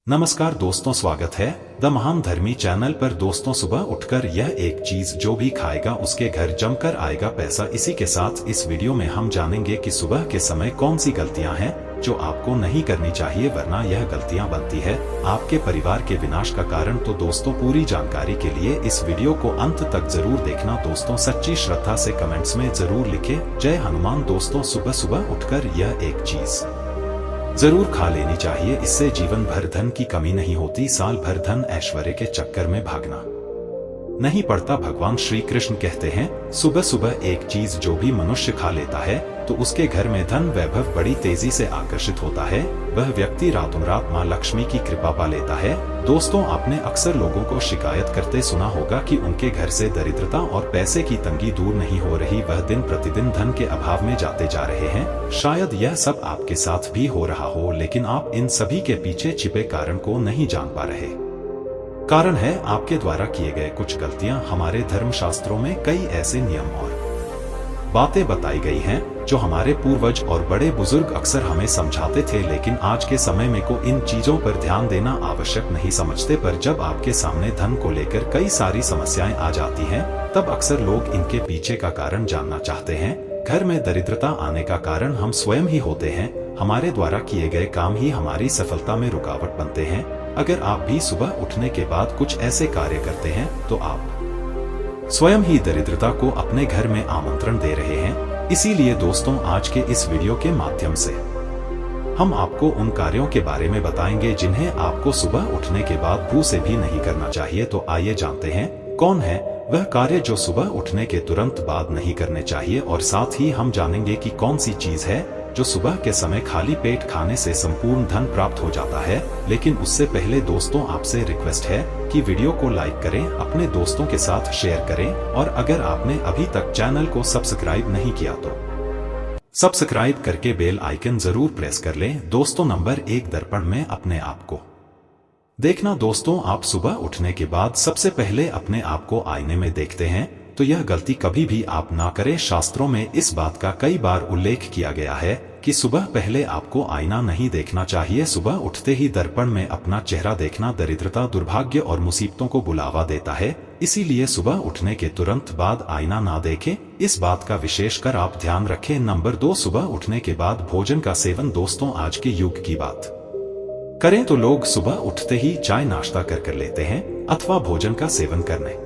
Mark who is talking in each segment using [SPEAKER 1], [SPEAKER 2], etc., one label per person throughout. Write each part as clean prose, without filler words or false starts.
[SPEAKER 1] नमस्कार दोस्तों, स्वागत है द महान धर्मी चैनल पर। दोस्तों, सुबह उठकर यह एक चीज जो भी खाएगा उसके घर जमकर आएगा पैसा। इसी के साथ इस वीडियो में हम जानेंगे कि सुबह के समय कौन सी गलतियां हैं जो आपको नहीं करनी चाहिए, वरना यह गलतियां बनती है आपके परिवार के विनाश का कारण। तो दोस्तों, पूरी जानकारी के लिए इस वीडियो को अंत तक जरूर देखना। दोस्तों, सच्ची श्रद्धा से कमेंट्स में जरूर लिखे जय हनुमान। दोस्तों, सुबह सुबह उठकर यह एक चीज जरूर खा लेनी चाहिए, इससे जीवन भर धन की कमी नहीं होती। साल भर धन ऐश्वर्य के चक्कर में भागना नहीं पड़ता। भगवान श्री कृष्ण कहते हैं, सुबह सुबह एक चीज जो भी मनुष्य खा लेता है तो उसके घर में धन वैभव बड़ी तेजी से आकर्षित होता है। वह व्यक्ति रातों रात मां लक्ष्मी की कृपा पा लेता है। दोस्तों, आपने अक्सर लोगों को शिकायत करते सुना होगा कि उनके घर से दरिद्रता और पैसे की तंगी दूर नहीं हो रही, वह दिन प्रतिदिन धन के अभाव में जाते जा रहे हैं। शायद यह सब आपके साथ भी हो रहा हो, लेकिन आप इन सभी के पीछे छिपे कारण को नहीं जान पा रहे। कारण है आपके द्वारा किए गए कुछ गलतियां। हमारे धर्मशास्त्रों में कई ऐसे नियम और बातें बताई गई हैं जो हमारे पूर्वज और बड़े बुजुर्ग अक्सर हमें समझाते थे, लेकिन आज के समय में को इन चीजों पर ध्यान देना आवश्यक नहीं समझते। पर जब आपके सामने धन को लेकर कई सारी समस्याएं आ जाती हैं, तब अक्सर लोग इनके पीछे का कारण जानना चाहते हैं। घर में दरिद्रता आने का कारण हम स्वयं ही होते हैं। हमारे द्वारा किए गए काम ही हमारी सफलता में रुकावट बनते हैं। अगर आप भी सुबह उठने के बाद कुछ ऐसे कार्य करते हैं तो आप स्वयं ही दरिद्रता को अपने घर में आमंत्रण दे रहे हैं। इसीलिए दोस्तों, आज के इस वीडियो के माध्यम से हम आपको उन कार्यों के बारे में बताएंगे जिन्हें आपको सुबह उठने के बाद भूल से भी नहीं करना चाहिए। तो आइए जानते हैं कौन है वह कार्य जो सुबह उठने के तुरंत बाद नहीं करने चाहिए, और साथ ही हम जानेंगे कि कौन सी चीज है जो सुबह के समय खाली पेट खाने से संपूर्ण धन प्राप्त हो जाता है। लेकिन उससे पहले दोस्तों, आपसे रिक्वेस्ट है कि वीडियो को लाइक करें, अपने दोस्तों के साथ शेयर करें, और अगर आपने अभी तक चैनल को सब्सक्राइब नहीं किया तो सब्सक्राइब करके बेल आइकन जरूर प्रेस कर लें। दोस्तों, नंबर 1, दर्पण में अपने आप को देखना। दोस्तों, आप सुबह उठने के बाद सबसे पहले अपने आप को आईने में देखते हैं तो यह गलती कभी भी आप ना करें। शास्त्रों में इस बात का कई बार उल्लेख किया गया है कि सुबह पहले आपको आईना नहीं देखना चाहिए। सुबह उठते ही दर्पण में अपना चेहरा देखना दरिद्रता, दुर्भाग्य और मुसीबतों को बुलावा देता है। इसीलिए सुबह उठने के तुरंत बाद आईना ना देखें। इस बात का विशेष कर आप ध्यान रखें। नंबर 2, सुबह उठने के बाद भोजन का सेवन। दोस्तों, आज के युग की बात करें तो लोग सुबह उठते ही चाय नाश्ता कर लेते हैं अथवा भोजन का सेवन करने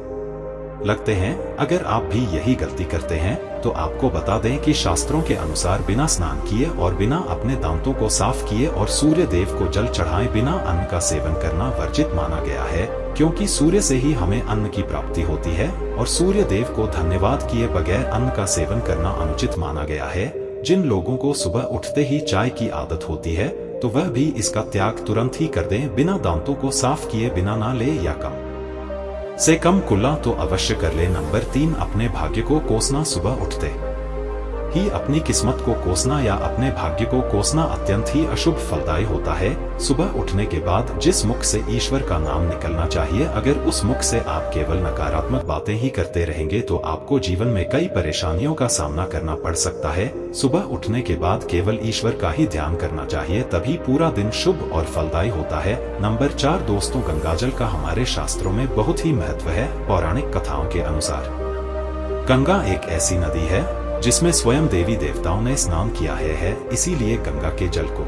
[SPEAKER 1] लगते हैं। अगर आप भी यही गलती करते हैं तो आपको बता दें कि शास्त्रों के अनुसार बिना स्नान किए और बिना अपने दांतों को साफ किए और सूर्य देव को जल चढ़ाए बिना अन्न का सेवन करना वर्जित माना गया है, क्योंकि सूर्य से ही हमें अन्न की प्राप्ति होती है और सूर्य देव को धन्यवाद किए बगैर अन्न का सेवन करना अनुचित माना गया है। जिन लोगों को सुबह उठते ही चाय की आदत होती है तो वह भी इसका त्याग तुरंत ही कर दें। बिना दांतों को साफ किए बिना ना ले या कम से कम कुल्ला तो अवश्य कर ले। नंबर 3, अपने भाग्य को कोसना। सुबह उठते ही अपनी किस्मत को कोसना या अपने भाग्य को कोसना अत्यंत ही अशुभ फलदायी होता है। सुबह उठने के बाद जिस मुख से ईश्वर का नाम निकलना चाहिए, अगर उस मुख से आप केवल नकारात्मक बातें ही करते रहेंगे तो आपको जीवन में कई परेशानियों का सामना करना पड़ सकता है। सुबह उठने के बाद केवल ईश्वर का ही ध्यान करना चाहिए, तभी पूरा दिन शुभ और फलदायी होता है। नंबर 4, दोस्तों, गंगाजल का हमारे शास्त्रों में बहुत ही महत्व है। पौराणिक कथाओं के अनुसार गंगा एक ऐसी नदी है जिसमें स्वयं देवी देवताओं ने स्नान किया है। इसीलिए गंगा के जल को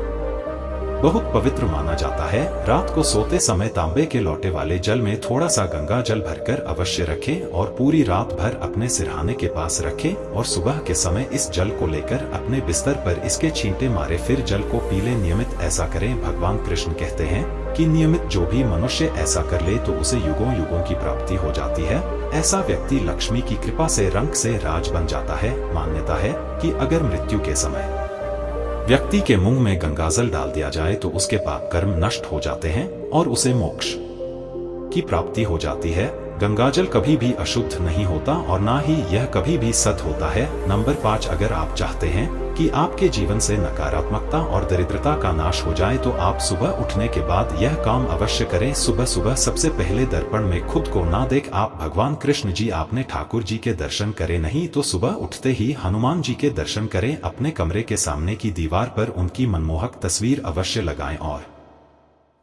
[SPEAKER 1] बहुत पवित्र माना जाता है। रात को सोते समय तांबे के लोटे वाले जल में थोड़ा सा गंगा जल भरकर अवश्य रखें और पूरी रात भर अपने सिरहाने के पास रखें, और सुबह के समय इस जल को लेकर अपने बिस्तर पर इसके छींटे मारे फिर जल को पी ले। नियमित ऐसा करें। भगवान कृष्ण कहते हैं कि नियमित जो भी मनुष्य ऐसा कर ले तो उसे युगों युगों की प्राप्ति हो जाती है। ऐसा व्यक्ति लक्ष्मी की कृपा से रंग से राज बन जाता है। मान्यता है कि अगर मृत्यु के समय व्यक्ति के मुंह में गंगाजल डाल दिया जाए तो उसके पाप कर्म नष्ट हो जाते हैं और उसे मोक्ष की प्राप्ति हो जाती है। गंगाजल कभी भी अशुद्ध नहीं होता और ना ही यह कभी भी सत होता है। नंबर 5, अगर आप चाहते हैं कि आपके जीवन से नकारात्मकता और दरिद्रता का नाश हो जाए तो आप सुबह उठने के बाद यह काम अवश्य करें। सुबह सुबह सबसे पहले दर्पण में खुद को ना देख आप भगवान कृष्ण जी, आपने ठाकुर जी के दर्शन करें, नहीं तो सुबह उठते ही हनुमान जी के दर्शन करें। अपने कमरे के सामने की दीवार पर उनकी मनमोहक तस्वीर अवश्य लगाएं और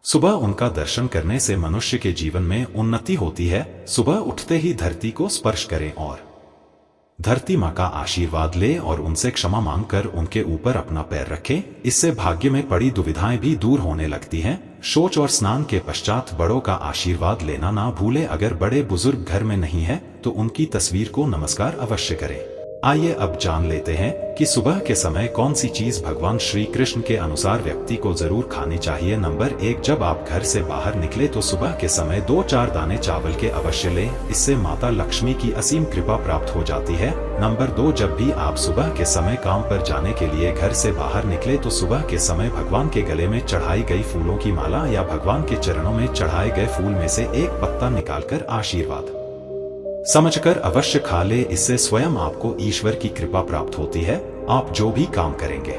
[SPEAKER 1] सुबह उनका दर्शन करने से मनुष्य के जीवन में उन्नति होती है। सुबह उठते ही धरती को स्पर्श करें और धरती माँ का आशीर्वाद ले और उनसे क्षमा मांगकर उनके ऊपर अपना पैर रखें। इससे भाग्य में पड़ी दुविधाएं भी दूर होने लगती हैं। शौच और स्नान के पश्चात बड़ों का आशीर्वाद लेना ना भूले। अगर बड़े बुजुर्ग घर में नहीं है तो उनकी तस्वीर को नमस्कार अवश्य करें। आइए अब जान लेते हैं कि सुबह के समय कौन सी चीज भगवान श्री कृष्ण के अनुसार व्यक्ति को जरूर खानी चाहिए। नंबर 1, जब आप घर से बाहर निकले तो सुबह के समय 2-4 दाने चावल के अवश्य लें। इससे माता लक्ष्मी की असीम कृपा प्राप्त हो जाती है। नंबर 2, जब भी आप सुबह के समय काम पर जाने के लिए घर से बाहर निकले तो सुबह के समय भगवान के गले में चढ़ाई गई फूलों की माला या भगवान के चरणों में चढ़ाए गए फूल में से एक पत्ता निकालकर आशीर्वाद समझकर अवश्य खा ले। इससे स्वयं आपको ईश्वर की कृपा प्राप्त होती है। आप जो भी काम करेंगे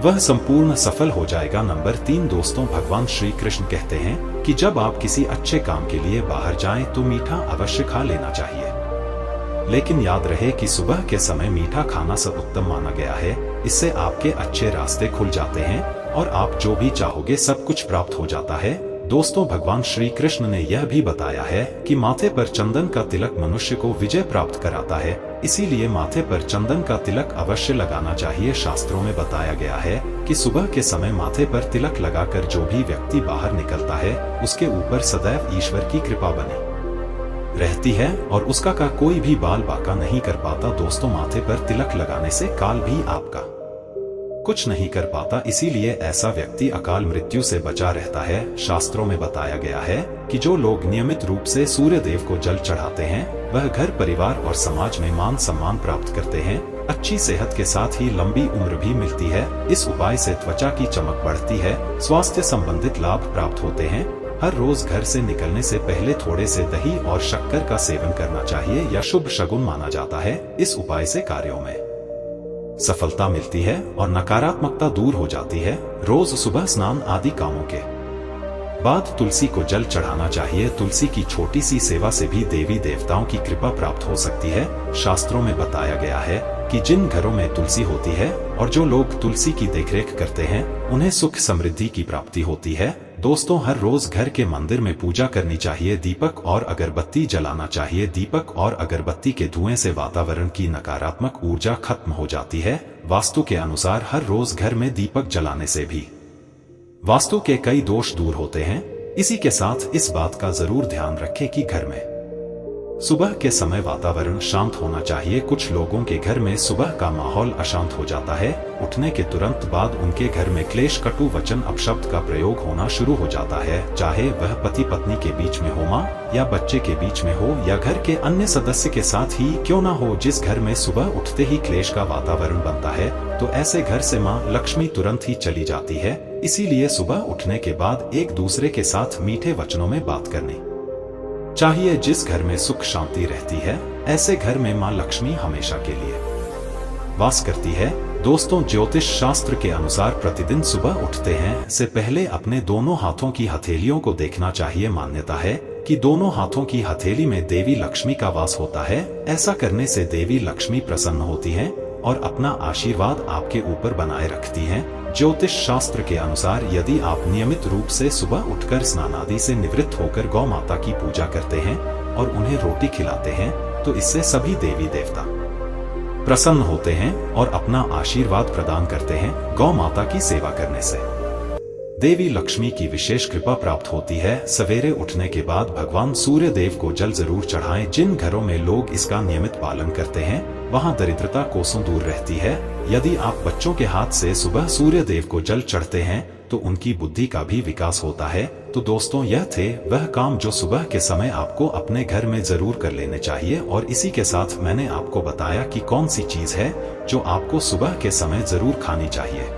[SPEAKER 1] वह संपूर्ण सफल हो जाएगा। नंबर 3, दोस्तों भगवान श्री कृष्ण कहते हैं कि जब आप किसी अच्छे काम के लिए बाहर जाएं तो मीठा अवश्य खा लेना चाहिए। लेकिन याद रहे कि सुबह के समय मीठा खाना सर्वोत्तम माना गया है। इससे आपके अच्छे रास्ते खुल जाते हैं और आप जो भी चाहोगे सब कुछ प्राप्त हो जाता है। दोस्तों भगवान श्री कृष्ण ने यह भी बताया है कि माथे पर चंदन का तिलक मनुष्य को विजय प्राप्त कराता है। इसीलिए माथे पर चंदन का तिलक अवश्य लगाना चाहिए। शास्त्रों में बताया गया है कि सुबह के समय माथे पर तिलक लगाकर जो भी व्यक्ति बाहर निकलता है उसके ऊपर सदैव ईश्वर की कृपा बनी रहती है और उसका का कोई भी बाल बांका नहीं कर पाता। दोस्तों माथे पर तिलक लगाने से काल भी आपका कुछ नहीं कर पाता। इसीलिए ऐसा व्यक्ति अकाल मृत्यु से बचा रहता है। शास्त्रों में बताया गया है कि जो लोग नियमित रूप से सूर्य देव को जल चढ़ाते हैं वह घर परिवार और समाज में मान सम्मान प्राप्त करते हैं। अच्छी सेहत के साथ ही लंबी उम्र भी मिलती है। इस उपाय से त्वचा की चमक बढ़ती है, स्वास्थ्य संबंधित लाभ प्राप्त होते हैं। हर रोज घर से निकलने से पहले थोड़े से दही और शक्कर का सेवन करना चाहिए या शुभ शगुन माना जाता है। इस उपाय से कार्यों में सफलता मिलती है और नकारात्मकता दूर हो जाती है। रोज सुबह स्नान आदि कामों के बाद तुलसी को जल चढ़ाना चाहिए। तुलसी की छोटी सी सेवा से भी देवी देवताओं की कृपा प्राप्त हो सकती है। शास्त्रों में बताया गया है कि जिन घरों में तुलसी होती है और जो लोग तुलसी की देखरेख करते हैं उन्हें सुख समृद्धि की प्राप्ति होती है। दोस्तों हर रोज घर के मंदिर में पूजा करनी चाहिए। दीपक और अगरबत्ती जलाना चाहिए। दीपक और अगरबत्ती के धुएं से वातावरण की नकारात्मक ऊर्जा खत्म हो जाती है। वास्तु के अनुसार हर रोज घर में दीपक जलाने से भी वास्तु के कई दोष दूर होते हैं। इसी के साथ इस बात का जरूर ध्यान रखें कि घर में सुबह के समय वातावरण शांत होना चाहिए। कुछ लोगों के घर में सुबह का माहौल अशांत हो जाता है। उठने के तुरंत बाद उनके घर में क्लेश, कटु वचन, अपशब्द का प्रयोग होना शुरू हो जाता है। चाहे वह पति पत्नी के बीच में हो, माँ या बच्चे के बीच में हो या घर के अन्य सदस्य के साथ ही क्यों ना हो। जिस घर में सुबह उठते ही क्लेश का वातावरण बनता है तो ऐसे घर से माँ लक्ष्मी तुरंत ही चली जाती है। इसीलिए सुबह उठने के बाद एक दूसरे के साथ मीठे वचनों में बात करनी चाहिए। जिस घर में सुख शांति रहती है ऐसे घर में माँ लक्ष्मी हमेशा के लिए वास करती है। दोस्तों ज्योतिष शास्त्र के अनुसार प्रतिदिन सुबह उठते हैं से पहले अपने दोनों हाथों की हथेलियों को देखना चाहिए। मान्यता है कि दोनों हाथों की हथेली में देवी लक्ष्मी का वास होता है। ऐसा करने से देवी लक्ष्मी प्रसन्न होती हैं और अपना आशीर्वाद आपके ऊपर बनाए रखती हैं। ज्योतिष शास्त्र के अनुसार यदि आप नियमित रूप से सुबह उठकर स्नान आदि से निवृत्त होकर गौ माता की पूजा करते हैं और उन्हें रोटी खिलाते हैं तो इससे सभी देवी देवता प्रसन्न होते हैं और अपना आशीर्वाद प्रदान करते हैं। गौ माता की सेवा करने से देवी लक्ष्मी की विशेष कृपा प्राप्त होती है। सवेरे उठने के बाद भगवान सूर्य देव को जल जरूर चढ़ाएं। जिन घरों में लोग इसका नियमित पालन करते हैं वहां दरिद्रता कोसों दूर रहती है। यदि आप बच्चों के हाथ से सुबह सूर्य देव को जल चढ़ते हैं तो उनकी बुद्धि का भी विकास होता है। तो दोस्तों यह थे वह काम जो सुबह के समय आपको अपने घर में जरूर कर लेने चाहिए और इसी के साथ मैंने आपको बताया कि कौन सी चीज है जो आपको सुबह के समय जरूर खानी चाहिए।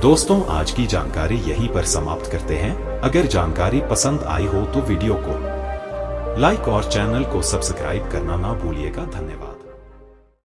[SPEAKER 1] दोस्तों आज की जानकारी यहीं पर समाप्त करते हैं। अगर जानकारी पसंद आई हो तो वीडियो को लाइक और चैनल को सब्सक्राइब करना ना भूलिएगा। धन्यवाद।